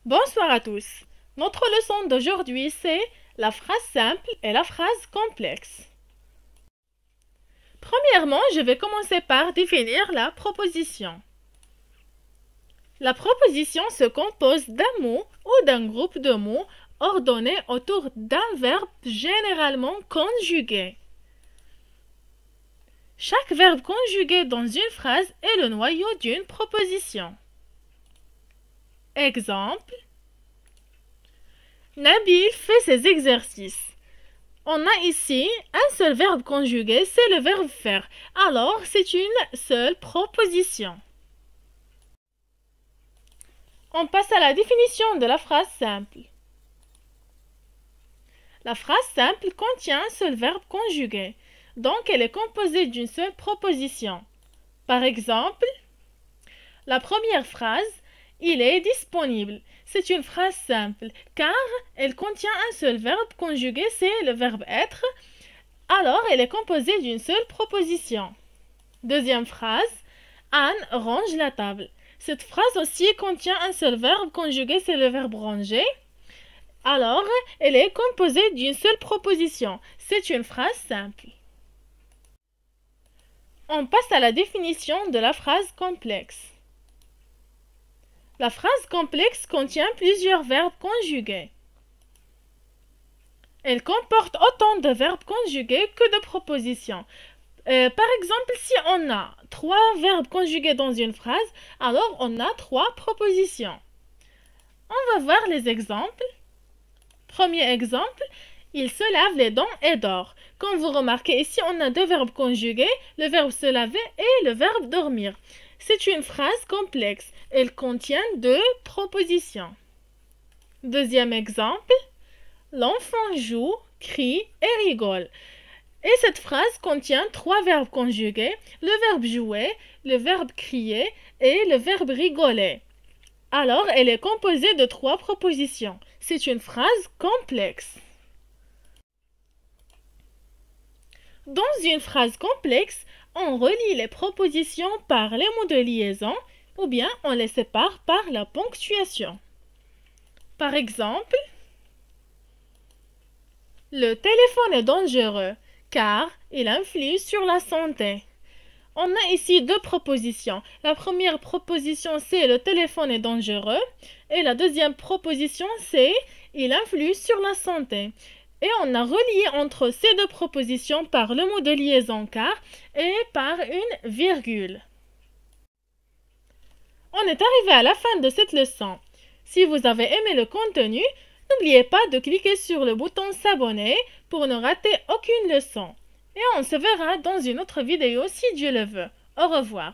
Bonsoir à tous. Notre leçon d'aujourd'hui, c'est la phrase simple et la phrase complexe. Premièrement, je vais commencer par définir la proposition. La proposition se compose d'un mot ou d'un groupe de mots ordonnés autour d'un verbe généralement conjugué. Chaque verbe conjugué dans une phrase est le noyau d'une proposition. Exemple: Nabil fait ses exercices. On a ici un seul verbe conjugué, c'est le verbe faire. Alors, c'est une seule proposition. On passe à la définition de la phrase simple. La phrase simple contient un seul verbe conjugué, donc elle est composée d'une seule proposition. Par exemple, la première phrase, il est disponible. C'est une phrase simple, car elle contient un seul verbe conjugué, c'est le verbe être. Alors, elle est composée d'une seule proposition. Deuxième phrase, Anne range la table. Cette phrase aussi contient un seul verbe conjugué, c'est le verbe ranger. Alors, elle est composée d'une seule proposition. C'est une phrase simple. On passe à la définition de la phrase complexe. La phrase complexe contient plusieurs verbes conjugués. Elle comporte autant de verbes conjugués que de propositions. Par exemple, si on a 3 verbes conjugués dans une phrase, alors on a 3 propositions. On va voir les exemples. Premier exemple, il se lave les dents et dort. Comme vous remarquez ici, on a 2 verbes conjugués, le verbe se laver et le verbe dormir. C'est une phrase complexe. Elle contient 2 propositions. Deuxième exemple, l'enfant joue, crie et rigole. Et cette phrase contient 3 verbes conjugués, le verbe jouer, le verbe crier et le verbe rigoler. Alors, elle est composée de 3 propositions. C'est une phrase complexe. Dans une phrase complexe, on relie les propositions par les mots de liaison ou bien on les sépare par la ponctuation. Par exemple, le téléphone est dangereux car il influe sur la santé. On a ici 2 propositions. La première proposition, c'est le téléphone est dangereux. Et la deuxième proposition, c'est il influe sur la santé. Et on a relié entre ces 2 propositions par le mot de liaison car et par une virgule. On est arrivé à la fin de cette leçon. Si vous avez aimé le contenu, n'oubliez pas de cliquer sur le bouton s'abonner pour ne rater aucune leçon. Et on se verra dans une autre vidéo si Dieu le veut. Au revoir.